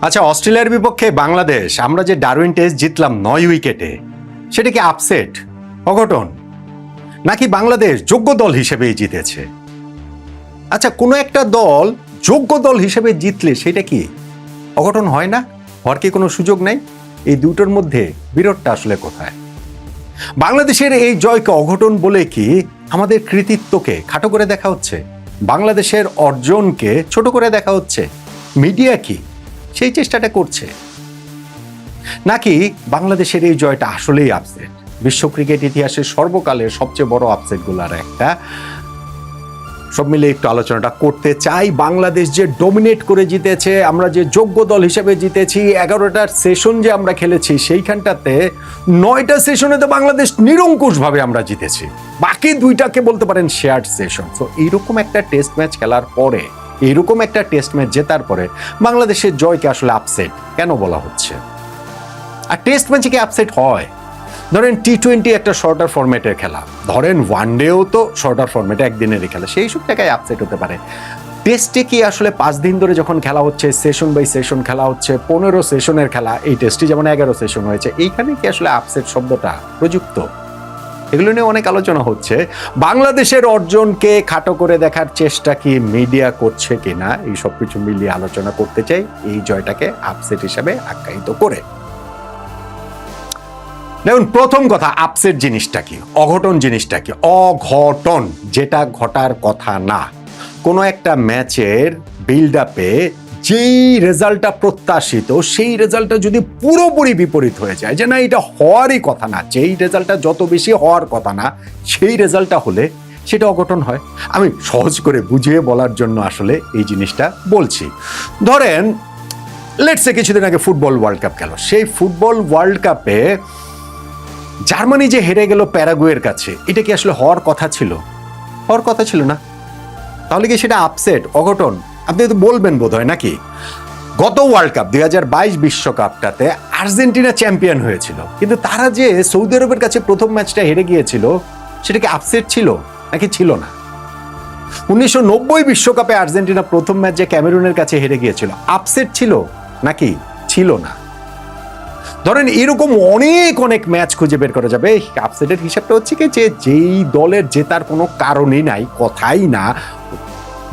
আচ্ছা, অস্ট্রেলিয়ার বিপক্ষে বাংলাদেশ আমরা যে ডারউইন টেস্ট জিতলাম 9 উইকেটে, সেটা কি আপসেট, অঘটন, নাকি বাংলাদেশ যোগ্য দল হিসেবেই জিতেছে? আচ্ছা, কোনো একটা দল যোগ্য দল হিসেবে জিতলে সেটা কি অঘটন হয় না? হওয়ার কি কোনো সুযোগ নাই? এই দুটোর মধ্যে বিরোধটা আসলে কোথায়? বাংলাদেশের এই জয়কে অঘটন বলে কি আমাদের কৃতিত্বকে খাটো করে দেখা হচ্ছে? বাংলাদেশের অর্জনকে ছোট করে দেখা হচ্ছে? মিডিয়া কি সেই চেষ্টাটা করছে? নাকি বাংলাদেশের এই জয়টা আসলেই আপসেট, বিশ্ব ক্রিকেট ইতিহাসের সর্বকালের সবচেয়ে বড় আপসেটগুলোর একটা? সব মিলে একটু আলোচনাটা করতে চাই। বাংলাদেশ যে ডমিনেট করে জিতেছে, আমরা যে যোগ্য দল হিসেবে জিতেছি, 11টার সেশন যে আমরা খেলেছি, সেইখানটাতে 9টা সেশনে তো বাংলাদেশ নিরঙ্কুশভাবে আমরা জিতেছি, বাকি 2টাকে বলতে পারেন শেয়ার্ড সেশন। তো এইরকম একটা টেস্ট ম্যাচ খেলার পরে, এইরকম একটা টেস্ট ম্যাচ জেতার পরে বাংলাদেশের জয়কে আসলে আপসেট কেন বলা হচ্ছে? আর টেস্ট ম্যাচে কি আপসেট হয়? ধরেন T20 একটা শর্টার ফরম্যাটের খেলা, ধরেন ওয়ানডেও তো শর্টার ফরম্যাটে একদিনেরই খেলা, সেই সব জায়গায় আপসেট হতে পারে। টেস্টে কি আসলে 5 দিন ধরে যখন খেলা হচ্ছে, সেশন বাই সেশন খেলা হচ্ছে, 15 সেশনের খেলা, এই টেস্টে যেমন 11 সেশন হয়েছে, এইখানে কি আসলে আপসেট শব্দটা প্রযুক্ত? এগুলো নিয়ে অনেক আলোচনা হচ্ছে। বাংলাদেশের অর্জনকে খাটো করে দেখার চেষ্টা কি মিডিয়া করছে কিনা, এই সব কিছু মিলিয়ে আলোচনা করতে চাই এই জয়টাকে আপসেট হিসাবে আখ্যায়িত করে। দেখুন, প্রথম কথা, আপসেট জিনিসটা কি, অঘটন জিনিসটা কি? অঘটন যেটা ঘটার কথা না। কোনো একটা ম্যাচের বিল্ড আপে যেই রেজাল্টটা প্রত্যাশিত, সেই রেজাল্টটা যদি পুরোপুরি বিপরীত হয়ে যায়, যে না এটা হওয়ারই কথা না, যেই রেজাল্টটা যত বেশি হওয়ার কথা না, সেই রেজাল্টটা হলে সেটা অঘটন হয়। আমি সহজ করে বুঝিয়ে বলার জন্য আসলে এই জিনিসটা বলছি। ধরেন লেটসে কিছুদিন আগে ফুটবল ওয়ার্ল্ড কাপ গেল, সেই ফুটবল ওয়ার্ল্ড কাপে জার্মানি যে হেরে গেল প্যারাগুয়ের কাছে, এটা কি আসলে হওয়ার কথা ছিল? হওয়ার কথা ছিল না। তাহলে কি সেটা আপসেট, অঘটন? আপনি তো বলবেন বোধ হয়, নাকি? গত ওয়ার্ল্ড কাপ 2022 বিশ্বকাপটাতে আর্জেন্টিনা চ্যাম্পিয়ন হয়েছিল, কিন্তু তারা যে সৌদি আরবের কাছে প্রথম ম্যাচটা হেরে গিয়েছিল, সেটা কি আপসেট ছিল নাকি ছিল না? 1990 বিশ্বকাপে আর্জেন্টিনা প্রথম ম্যাচ যে ক্যামেরুনের কাছে হেরে গিয়েছিল, আপসেট ছিল নাকি ছিল না? ধরেন এরকম অনেক অনেক ম্যাচ খুঁজে বের করা যাবে। আপসেটের হিসাবটা হচ্ছে কি, যে যেই দলের জেতার কোনো কারণই নাই, কথাই না,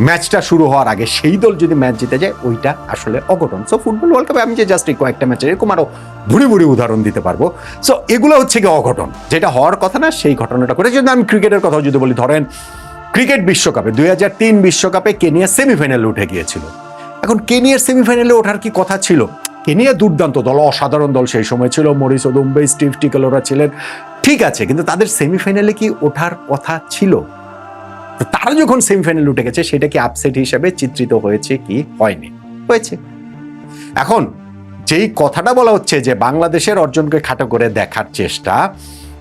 ম্যাচটা শুরু হওয়ার আগে সেই দল যদি ম্যাচ জিতে যায়, ওইটা আসলে অঘটন। সো ফুটবল ওয়ার্ল্ড কাপে আমি যে জাস্ট কয়েকটা ম্যাচের এরকম আরো ভুড়ি ভুড়ি উদাহরণ দিতে পারবো। সো এগুলো হচ্ছে কি অঘটন, যেটা হওয়ার কথা না সেই ঘটনাটা করে। যদি আমি ক্রিকেটের কথা যদি বলি, ধরেন ক্রিকেট বিশ্বকাপে 2003 বিশ্বকাপে কেনিয়া সেমিফাইনালে উঠে গিয়েছিল। এখন কেনিয়ার সেমিফাইনালে ওঠার কি কথা ছিল? কেনিয়া দুর্দান্ত দল, অসাধারণ দল সেই সময় ছিল, মরিস ওদুম্বে, স্টিভ টিকেলোরা ছিলেন, ঠিক আছে, কিন্তু তাদের সেমিফাইনালে কি ওঠার কথা ছিল? তারা যখন সেমিফাইনালে উঠে গেছে, সেটা কি আপসেট হিসাবে চিত্রিত হয়েছে কি হয়নি? হয়েছে। এখন যেই কথাটা বলা হচ্ছে যে বাংলাদেশের অর্জনকে খাটো করে দেখার চেষ্টা,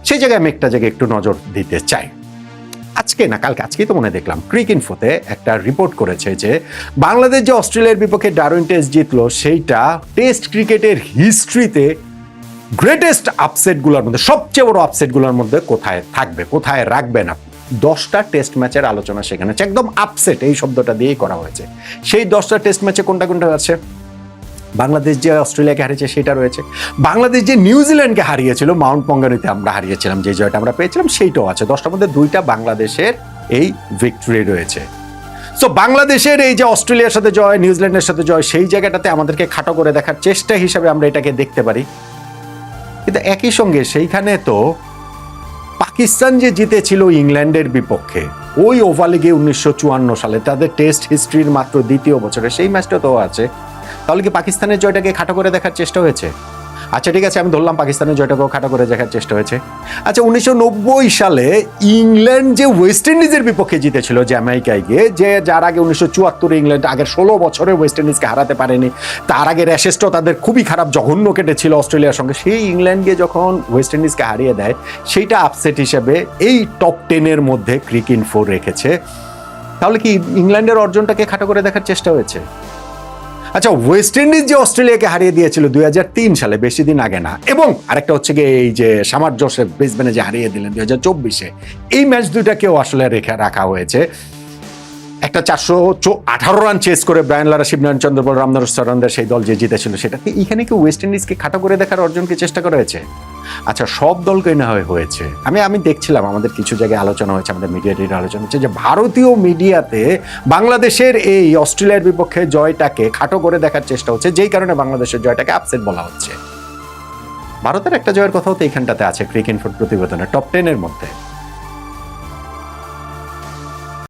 সেই জায়গায় আমি একটা জায়গায় একটু নজর দিতে চাই। আজকে না কালকে, আজকেই তো মনে দেখলাম ক্রিকইনফোতে একটা রিপোর্ট করেছে যে বাংলাদেশ যে অস্ট্রেলিয়ার বিপক্ষে ডারউইন টেস্ট জিতলো, সেইটা টেস্ট ক্রিকেটের হিস্ট্রিতে গ্রেটেস্ট আপসেটগুলোর মধ্যে, সবচেয়ে বড় আপসেটগুলোর মধ্যে কোথায় থাকবে, কোথায় রাখবেন আপনি? 10টা টেস্ট ম্যাচের আলোচনা সেখানে হচ্ছে, একদম আপসেট এই শব্দটা দিয়েই করা হয়েছে। সেই 10টা টেস্ট ম্যাচে কোনটা কোনটা আছে? বাংলাদেশ যে অস্ট্রেলিয়াকে হারিয়েছে সেটা রয়েছে, বাংলাদেশ যে নিউজিল্যান্ডকে হারিয়েছিল, মাউন্ট মঙ্গানুতে আমরা হারিয়েছিলাম, যে জয়টা আমরা পেয়েছিলাম, সেইটাও আছে। 10টার মধ্যে 2টা বাংলাদেশের এই ভিক্টরি রয়েছে। সো বাংলাদেশের এই যে অস্ট্রেলিয়ার সাথে জয়, নিউজিল্যান্ডের সাথে জয়, সেই জায়গাটাতে আমাদেরকে খাটো করে দেখার চেষ্টা হিসাবে আমরা এটাকে দেখতে পারি। কিন্তু একই সঙ্গে সেইখানে তো পাকিস্তান যে জিতেছিল ইংল্যান্ডের বিপক্ষে ওই ওভালিগে 1954 সালে, তাদের টেস্ট হিস্ট্রির মাত্র 2য় বছরে, সেই ম্যাচটা তো আছে। তাহলে কি পাকিস্তানের জয়টাকে খাটো করে দেখার চেষ্টা হয়েছে? আচ্ছা ঠিক আছে, আমি ধরলাম পাকিস্তানের জয়টাকেও খাটো করে দেখার চেষ্টা হয়েছে। আচ্ছা, 1990 সালে ইংল্যান্ড যে ওয়েস্ট ইন্ডিজের বিপক্ষে জিতেছিল জ্যামাইকায় গিয়ে, যে যার আগে 1974 ইংল্যান্ড আগের 16 বছরে ওয়েস্ট ইন্ডিজকে হারাতে পারেনি, তার আগে র্যাশেসটাও তাদের খুবই খারাপ জঘন্য কেটেছিল অস্ট্রেলিয়ার সঙ্গে, সেই ইংল্যান্ড গিয়ে যখন ওয়েস্ট ইন্ডিজকে হারিয়ে দেয়, সেইটা আপসেট হিসেবে এই টপ 10-এর মধ্যে ক্রিকইনফো রেখেছে। তাহলে কি ইংল্যান্ডের অর্জনটাকে খাটো করে দেখার চেষ্টা হয়েছে? আচ্ছা, ওয়েস্ট ইন্ডিজ যে অস্ট্রেলিয়াকে হারিয়ে দিয়েছিল 2003 সালে, বেশি দিন আগে না, এবং আরেকটা হচ্ছে গিয়ে এই যে সামার জোসেফ ব্রিসবেনে যে হারিয়ে দিলেন 2024-এ, এই ম্যাচ দুটাকেও আসলে রাখা হয়েছে। একটা 418 রান চেস করে ব্রায়ান লারা, শিবনারায়ণ চন্দ্র পাল, রামনাথ সরন্দার সেই দল যে জিতেছিল, সেটাকে এখানে কি ওয়েস্ট ইন্ডিজকে খাটো করে দেখার অর্জনকে চেষ্টা করা হয়েছে? আচ্ছা, সব দলকে না হয়েছে। আমি দেখছিলাম আমাদের কিছু জায়গায় আলোচনা হয়েছে, আমাদের মিডিয়াটির আলোচনা হচ্ছে যে ভারতীয় মিডিয়াতে বাংলাদেশের এই অস্ট্রেলিয়ার বিপক্ষে জয়টাকে খাটো করে দেখার চেষ্টা হচ্ছে, যেই কারণে বাংলাদেশের জয়টাকে আপসেট বলা হচ্ছে। ভারতের একটা জয়ের কথাও তো এইখানটাতে আছে ক্রিক ইনফোর প্রতিবেদনে, টপ 10 এর মধ্যে।